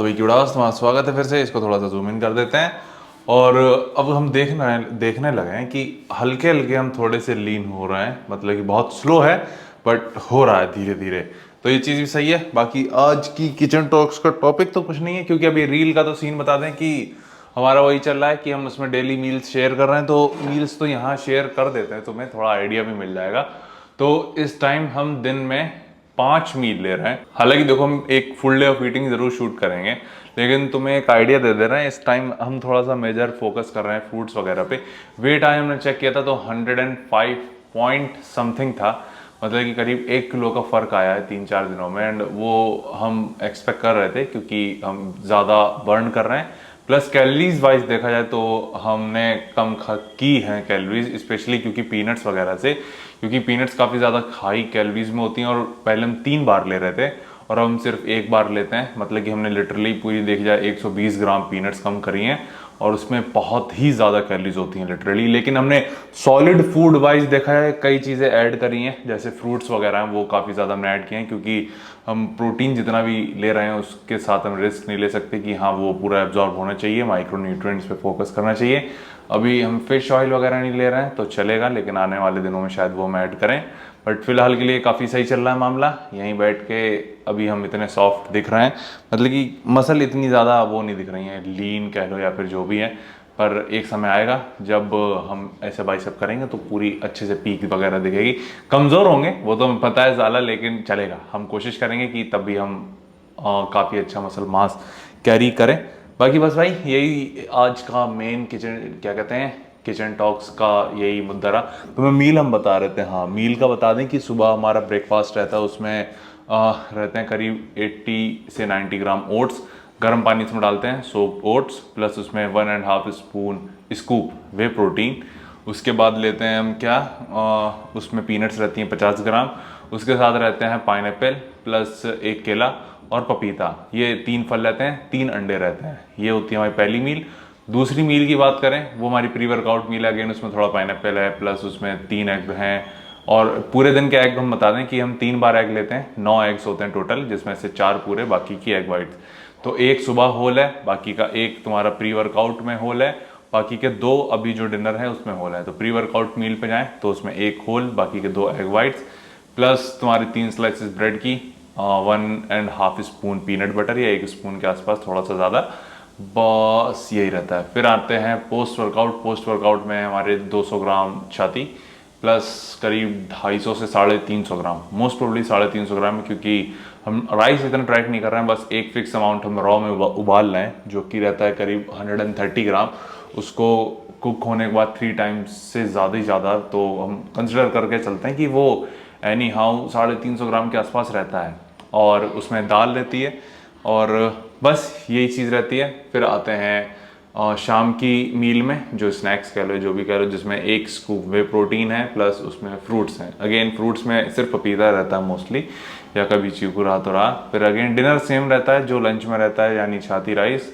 तो भाई क्यूडास तुम्हारा स्वागत है फिर से। इसको थोड़ा सा जूम इन कर देते हैं और अब हम देखने लगे हैं कि हल्के हल्के हम थोड़े से लीन हो रहे हैं। मतलब कि बहुत स्लो है बट हो रहा है धीरे धीरे। तो ये चीज़ भी सही है। बाकी आज की किचन टॉक्स का टॉपिक तो कुछ नहीं है, क्योंकि अभी रील का तो सीन बता दें कि हमारा वही चल रहा है कि हम उसमें डेली मील्स शेयर कर रहे हैं। तो मील्स तो यहाँ शेयर कर देते हैं, तुम्हें थोड़ा आइडिया भी मिल जाएगा। तो इस टाइम हम दिन में 5 मील ले रहे हैं। हालांकि देखो, हम एक फुल डे ऑफ ईटिंग जरूर शूट करेंगे, लेकिन तुम्हें एक आइडिया दे दे रहे हैं। इस टाइम हम थोड़ा सा मेजर फोकस कर रहे हैं फ्रूट्स वगैरह पे। वेट आज हमने चेक किया था तो 105 पॉइंट समथिंग था। मतलब कि करीब 1 किलो का फर्क आया है 3-4 दिनों में। एंड वो हम एक्सपेक्ट कर रहे थे, क्योंकि हम ज़्यादा बर्न कर रहे हैं। प्लस कैलोरीज वाइज देखा जाए तो हमने कम की हैं कैलोरीज, स्पेशली क्योंकि पीनट्स वगैरह से। क्योंकि पीनट्स काफ़ी ज़्यादा हाई कैलोरीज में होती हैं और पहले हम 3 बार ले रहे थे और हम सिर्फ 1 बार लेते हैं। मतलब कि हमने लिटरली पूरी देखी जाए 120 ग्राम पीनट्स कम करी हैं और उसमें बहुत ही ज़्यादा कैलोरीज होती हैं लिटरली। लेकिन हमने सॉलिड फूड वाइज देखा है कई चीज़ें ऐड करी हैं, जैसे फ्रूट्स वगैरह हैं वो काफ़ी ज़्यादा हमने ऐड किए हैं। क्योंकि हम प्रोटीन जितना भी ले रहे हैं उसके साथ हम रिस्क नहीं ले सकते कि हाँ वो पूरा एब्जॉर्ब होना चाहिए, माइक्रो न्यूट्रिएंट्स पे फोकस करना चाहिए। अभी हम फिश ऑयल वगैरह नहीं ले रहे हैं तो चलेगा, लेकिन आने वाले दिनों में शायद वो हम ऐड करें। बट फिलहाल के लिए काफ़ी सही चल रहा है मामला। यहीं बैठ के अभी हम इतने सॉफ्ट दिख रहे हैं, मतलब कि मसल इतनी ज़्यादा वो नहीं दिख रही हैं, लीन कह लो या फिर जो भी है। पर एक समय आएगा जब हम ऐसे बाइसेप करेंगे तो पूरी अच्छे से पीक वगैरह दिखेगी। कमज़ोर होंगे वो तो हमें पता है ज़्यादा, लेकिन चलेगा। हम कोशिश करेंगे कि तब भी हम काफ़ी अच्छा मसल मास कैरी करें। बाकी बस भाई यही आज का मेन किचन क्या कहते हैं किचन टॉक्स का यही मुद्दा रहा। तो मैं मील हम बता रहे थे। हाँ, मील का बता दें कि सुबह हमारा ब्रेकफास्ट रहता है, उसमें रहते हैं करीब 80 से 90 ग्राम ओट्स। गर्म पानी इसमें डालते हैं, सोप्ड ओट्स, प्लस उसमें 1.5 स्पून स्कूप वे प्रोटीन। उसके बाद लेते हैं हम क्या, उसमें पीनट्स रहती हैं 50 ग्राम। उसके साथ रहते हैं पाइनएप्पल प्लस एक केला और पपीता। ये 3 फल रहते हैं, 3 अंडे रहते हैं। ये होती है हमारी पहली मील। दूसरी मील की बात करें वो हमारी प्री वर्कआउट मील है। अगेन उसमें थोड़ा पाइनएप्पल है, प्लस उसमें 3 एग हैं। और पूरे दिन के एग हम बता दें कि हम 3 बार एग लेते हैं। 9 एग्स होते हैं टोटल, जिसमें से 4 पूरे, बाकी की एग वाइट। तो एक सुबह होल है, बाकी का एक तुम्हारा प्री वर्कआउट में होल है, बाकी के 2 अभी जो डिनर है उसमें होल है। तो प्री वर्कआउट मील पे जाएं तो उसमें एक होल, बाकी के 2 एग वाइट्स, प्लस तुम्हारी 3 स्लाइसेस ब्रेड की, 1.5 स्पून पीनट बटर या 1 स्पून के आसपास, थोड़ा सा ज़्यादा। बस यही रहता है। फिर आते हैं पोस्ट वर्कआउट। पोस्ट वर्कआउट में हमारे 200 ग्राम छाती प्लस करीब 250 से 350 ग्राम, मोस्ट प्रोबेबली 350 ग्राम, क्योंकि हम राइस इतना ट्रैक नहीं कर रहे हैं। बस एक फिक्स अमाउंट हम रॉ में उबाल रहे हैं, जो कि रहता है करीब 130 ग्राम। उसको कुक होने के बाद 3 टाइम्स से ज़्यादा ही ज़्यादा तो हम कंसिडर करके चलते हैं कि वो एनी हाउ 350 ग्राम के आसपास रहता है। और उसमें दाल रहती है और बस यही चीज़ रहती है। फिर आते हैं शाम की मील में, जो स्नैक्स कह लो जो भी कह लो, जिसमें एक स्कूप वे प्रोटीन है, प्लस उसमें फ्रूट्स हैं। अगेन फ्रूट्स में सिर्फ पपीता रहता है मोस्टली, या कभी चीकू रहा तो रहा। फिर अगेन डिनर सेम रहता है जो लंच में रहता है, यानी छाती राइस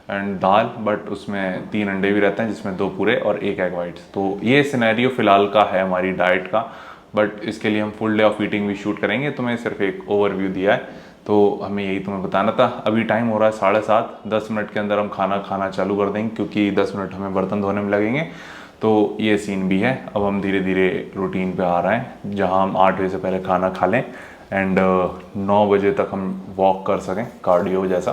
एंड दाल, बट उसमें 3 अंडे भी रहते हैं, जिसमें 2 पूरे और एक एग वाइट। तो ये सिनेरियो फिलहाल का है हमारी डाइट का। बट इसके लिए हम फुल डे ऑफ ईटिंग भी शूट करेंगे, तो मैं सिर्फ एक ओवरव्यू दिया है। तो हमें यही तुम्हें बताना था। अभी टाइम हो रहा है 7:30, 10 मिनट के अंदर हम खाना खाना चालू कर देंगे, क्योंकि 10 मिनट हमें बर्तन धोने में लगेंगे। तो ये सीन भी है। अब हम धीरे धीरे रूटीन पे आ रहे हैं, जहां हम 8 बजे से पहले खाना खा लें एंड 9 बजे तक हम वॉक कर सकें, कार्डियो जैसा।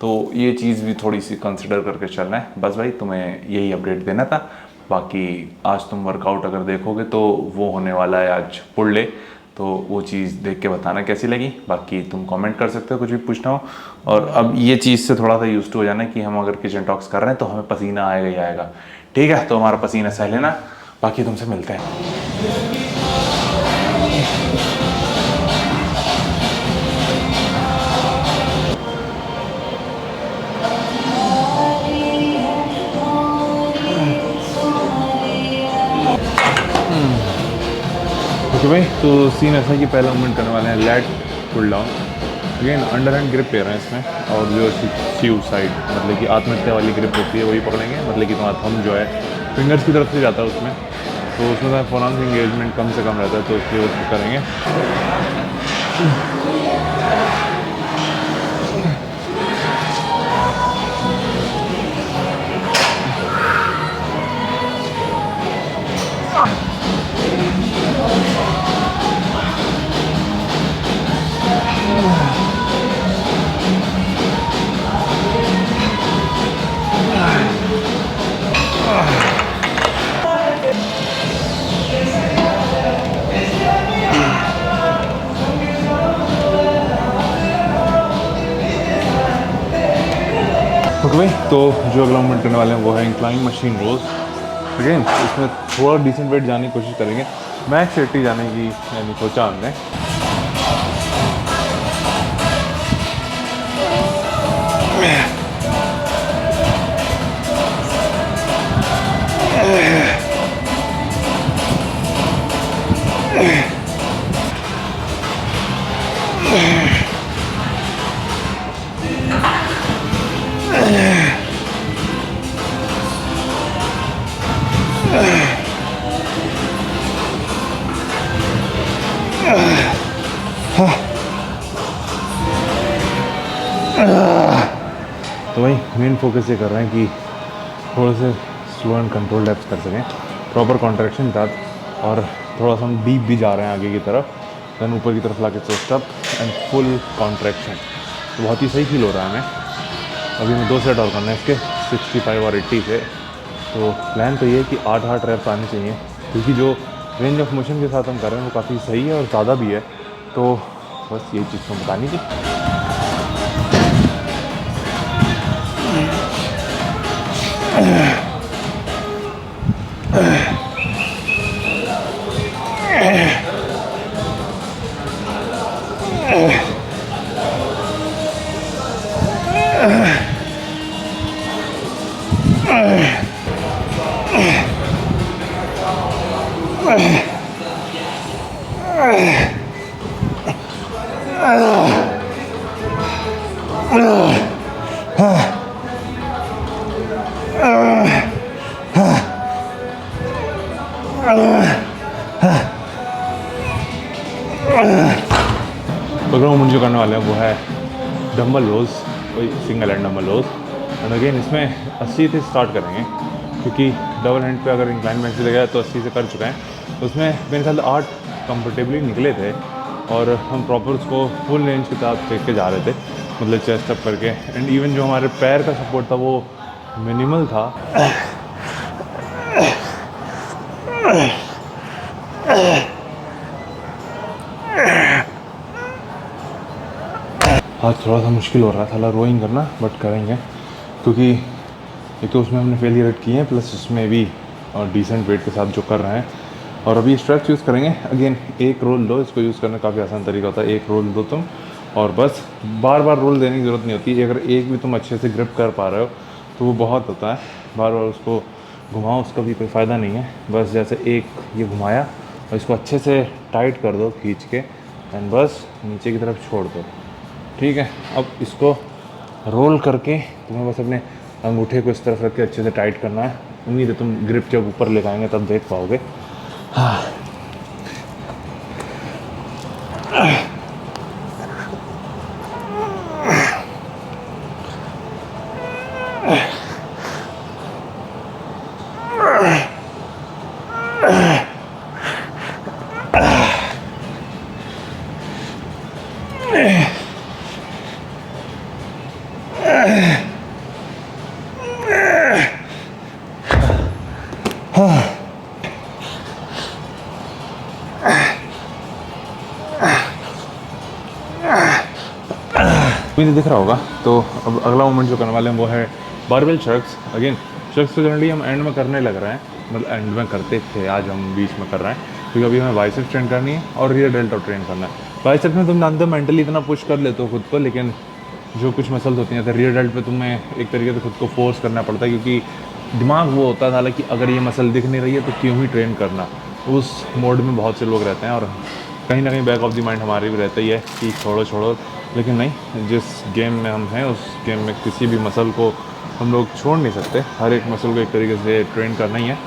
तो ये चीज़ भी थोड़ी सी कंसिडर करके चलना है। बस भाई तुम्हें यही अपडेट देना था। बाकी आज तुम वर्कआउट अगर देखोगे तो वो होने वाला है आज फुल डे, तो वो चीज़ देख के बताना कैसी लगी। बाकी तुम कमेंट कर सकते हो कुछ भी पूछना हो। और अब ये चीज़ से थोड़ा सा यूज टू हो जाना कि हम अगर किचन टॉक्स कर रहे हैं तो हमें पसीना आएगा ही आएगा। ठीक है, तो हमारा पसीना सह लेना। बाकी तुमसे मिलते हैं। ओके भाई, तो सीन ऐसा है कि पहला मूवमेंट करने वाले हैं lat pull down. Again under hand grip ले रहे हैं इसमें, और जो सीव साइड, मतलब कि आत्महत्या वाली ग्रिप होती है वही पकड़ेंगे। मतलब कि तुम्हारा थंब जो है फिंगर्स की तरफ से जाता है उसमें, तो उसमें फोरआर्म इंगेजमेंट कम से कम रहता है, तो इसलिए वो करेंगे। ओके भाई, तो जो अगला मूवमेंट करने वाले हैं वो है इंक्लाइन मशीन रोज। अगेन इसमें थोड़ा डिसेंट वेट जाने की कोशिश करेंगे, मैक्स 80 जाने की यानी सोचा हमने। तो भाई मेन फोकस ये कर रहे हैं कि थोड़े से स्लो एंड कंट्रोल डेप्स कर सकें, प्रॉपर कॉन्ट्रैक्शन के साथ, और थोड़ा सा हम डीप भी जा रहे हैं आगे की तरफ, देन ऊपर की तरफ ला के chest up and full contraction. तो बहुत ही सही फील हो रहा है हमें। अभी हमें 2 सेट और करना है इसके 65 और 80 से। तो प्लान तो ये है कि 8 रैप्स आने चाहिए, क्योंकि जो रेंज ऑफ मोशन के साथ हम कर रहे हैं वो काफ़ी सही है और ज़्यादा भी है। तो बस ये चीज़ तो बतानी थी। अगला मूवमेंट जो करने वाले हैं वो है डम्बल रोज, कोई single hand dumbbell row. And again इसमें 80 से स्टार्ट करेंगे, क्योंकि डबल हैंड पे अगर इंक्लाइन बेंच लगेगा तो 80 से कर चुके हैं। तो उसमें मेरे ख्याल 8 कंफर्टेबली निकले थे, और हम प्रॉपर उसको फुल रेंज के साथ फेंक के जा रहे थे, मतलब चेस्ट अप करके। एंड इवन जो हमारे पैर का सपोर्ट था वो मिनिमल था। आज थोड़ा सा मुश्किल हो रहा था रोइंग करना, बट करेंगे, क्योंकि एक तो उसमें हमने फेलियर रेट किए हैं, प्लस उसमें भी डिसेंट वेट के साथ जो कर रहे हैं। और अभी स्ट्रेप्स यूज़ करेंगे। अगेन एक रोल लो, इसको यूज़ करना काफ़ी आसान तरीका होता है। एक रोल दो तुम, और बस बार बार रोल देने की ज़रूरत नहीं होती। अगर एक भी तुम अच्छे से ग्रिप कर पा रहे हो तो वो बहुत होता है। बार बार उसको घुमाओ, उसका भी कोई फ़ायदा नहीं है। बस जैसे एक ये घुमाया और इसको अच्छे से टाइट कर दो खींच के, एंड बस नीचे की तरफ छोड़ दो। ठीक है, अब इसको रोल करके तुम्हें बस अपने अंगूठे को इस तरफ रख के अच्छे से टाइट करना है। उम्मीद है तुम ग्रिप जब ऊपर लेकर आएंगे तब देख पाओगे। हाँ। मुझे दिख रहा होगा। तो अब अगला मूवमेंट जो करने वाले हैं वो है बारबेल शर्क्स। अगेन शर्क्स तो जनरली हम एंड में करने लग रहे हैं, मतलब एंड में करते थे, आज हम बीच में कर रहे हैं, क्योंकि अभी हमें बाइसेप्स ट्रेन करनी है और रियर डेल्टा ट्रेन करना है। बाइसेप्स में तुम जानते हो मेंटली इतना पुश कर लेते हो खुद को, लेकिन जो कुछ मसल्स होती हैं, तो रियर डेल्ट पे तुम्हें एक तरीके से खुद को फोर्स करना पड़ता है, क्योंकि दिमाग वो होता है हालांकि अगर ये मसल दिख नहीं रही है तो क्यों ही ट्रेन करना। उस मोड में बहुत से लोग रहते हैं, और कहीं ना कहीं बैक ऑफ द माइंड हमारे भी रहता ही है कि छोड़ो छोड़ो, लेकिन नहीं, जिस गेम में हम हैं उस गेम में किसी भी मसल को हम लोग छोड़ नहीं सकते। हर एक मसल को एक तरीके से ट्रेन करना ही है।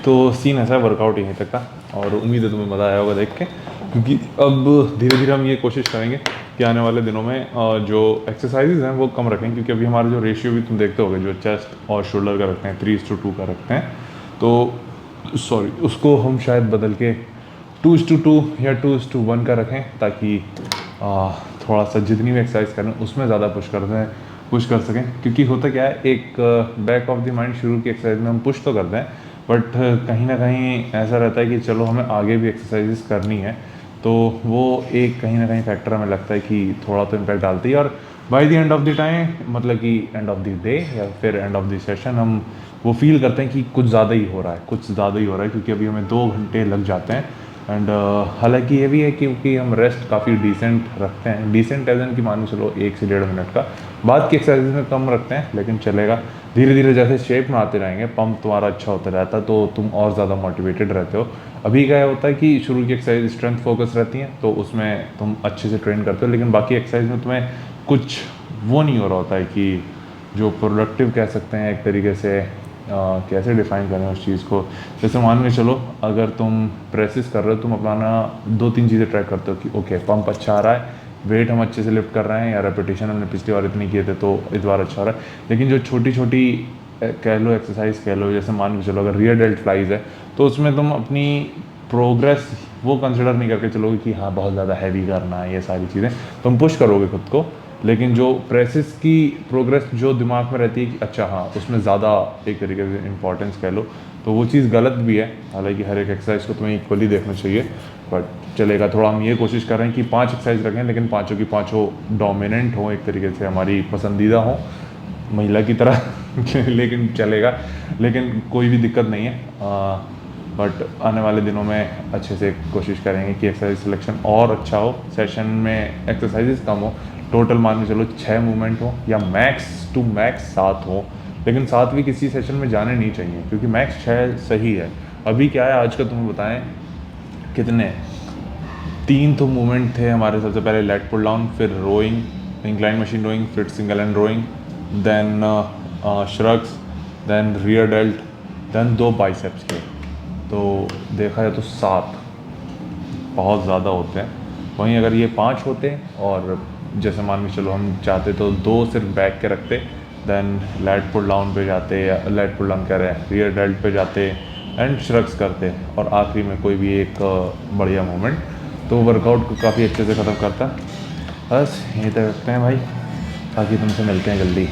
तो सीन ऐसा है वर्कआउट यहीं तक का, और उम्मीद है तुम्हें मज़ा आया होगा देख के, क्योंकि अब धीरे धीरे हम ये कोशिश करेंगे कि आने वाले दिनों में जो एक्सरसाइजेज हैं वो कम रखें, क्योंकि अभी हमारा जो रेशियो भी तुम देखते होगे जो चेस्ट और शोल्डर का रखते हैं 3:2 का रखते हैं, तो सॉरी उसको हम शायद बदल के 2:2 या 2:1 का रखें, ताकि थोड़ा सा जितनी भी एक्सरसाइज करें उसमें ज़्यादा पुश कर सकें। क्योंकि होता क्या है, एक बैक ऑफ द माइंड शुरू की एक्सरसाइज में हम पुश तो करते हैं, बट कहीं ना कहीं ऐसा रहता है कि चलो हमें आगे भी एक्सरसाइजेस करनी है, तो वो एक कहीं ना कहीं फैक्टर हमें लगता है कि थोड़ा तो इम्पैक्ट डालती है। और by the end of the time, मतलब कि एंड ऑफ द डे या फिर एंड ऑफ द सेशन, हम वो फील करते हैं कि कुछ ज़्यादा ही हो रहा है, कुछ ज़्यादा ही हो रहा है, क्योंकि अभी हमें 2 घंटे लग जाते हैं। एंड हालांकि ये भी है क्योंकि हम रेस्ट काफ़ी डिसेंट रखते हैं, डिसेंट एज एन कि मान चलो 1 से 1.5 मिनट का, बाद की एक्सरसाइज में कम रखते हैं, लेकिन चलेगा। धीरे धीरे जैसे शेप में आते रहेंगे, पंप तुम्हारा अच्छा होता रहता है, तो तुम और ज़्यादा मोटिवेटेड रहते हो। अभी क्या होता है कि शुरू की एक्सरसाइज स्ट्रेंथ फोकस रहती हैं, तो उसमें तुम अच्छे से ट्रेन करते हो, लेकिन बाकी एक्सरसाइज में तुम्हें कुछ वो नहीं हो रहा होता है कि जो प्रोडक्टिव कह सकते हैं एक तरीके से। कैसे डिफ़ाइन करें उस चीज़ को, जैसे मान के चलो अगर तुम प्रेसिस कर रहे हो, तुम अपना 2-3 चीज़ें ट्रैक करते हो कि ओके पंप अच्छा आ रहा है, वेट हम अच्छे से लिफ्ट कर रहे हैं, या रेपिटेशन हमने पिछली बार इतनी किए थे तो इस बार अच्छा हो रहा है। लेकिन जो छोटी छोटी कह लो एक्सरसाइज कह लो, जैसे मान के चलो अगर रियर डेल्ट फ्लाइज है, तो उसमें तुम अपनी प्रोग्रेस वो कंसिडर नहीं करके चलोगे कि हाँ बहुत ज़्यादा हैवी करना है, ये सारी चीज़ें तुम पुश करोगे खुद को, लेकिन जो प्रेसिस की प्रोग्रेस जो दिमाग में रहती है कि अच्छा हाँ उसमें ज़्यादा एक तरीके से इंपॉर्टेंस कह लो, तो वो चीज़ गलत भी है। हालांकि हर एक एक्सरसाइज को तुम्हें इक्वली देखना चाहिए, बट चलेगा। थोड़ा हम ये कोशिश कर रहे हैं कि 5 एक्सरसाइज रखें, लेकिन पाँचों की पाँचों डोमिनेंट हो, एक तरीके से हमारी पसंदीदा हो महिला की तरह लेकिन चलेगा, लेकिन कोई भी दिक्कत नहीं है। बट आने वाले दिनों में अच्छे से कोशिश करेंगे कि एक्सरसाइज सिलेक्शन और अच्छा हो, सेशन में एक्सरसाइजेस कम हो, टोटल मान के चलो 6 मूवमेंट हो, या मैक्स टू मैक्स 7 हो, लेकिन 7 भी किसी सेशन में जाने नहीं चाहिए, क्योंकि मैक्स 6 सही है। अभी क्या है आज का तुम्हें बताएं कितने 3 तो मूवमेंट थे हमारे। सबसे पहले लेट पुल डाउन, फिर रोइंग, इंक्लाइन मशीन रोइंग, फिर single and rowing, then shrugs, then rear delt, then 2 biceps के। तो देखा जाए तो 7 बहुत ज़्यादा होते हैं। वहीं अगर ये 5 होते, और जैसे मान के चलो हम चाहते तो 2 सिर्फ बैक के रखते, देन लेट पुल डाउन पे जाते, या लेट पुल डाउन कह रहे हैं रियर डेल्ट पे जाते, एंड श्रग्स करते, और आखिरी में कोई भी एक बढ़िया मोमेंट, तो वर्कआउट को काफ़ी अच्छे से ख़त्म करता है। बस यहीं तक रखते हैं भाई, बाकी तुमसे मिलते हैं जल्दी।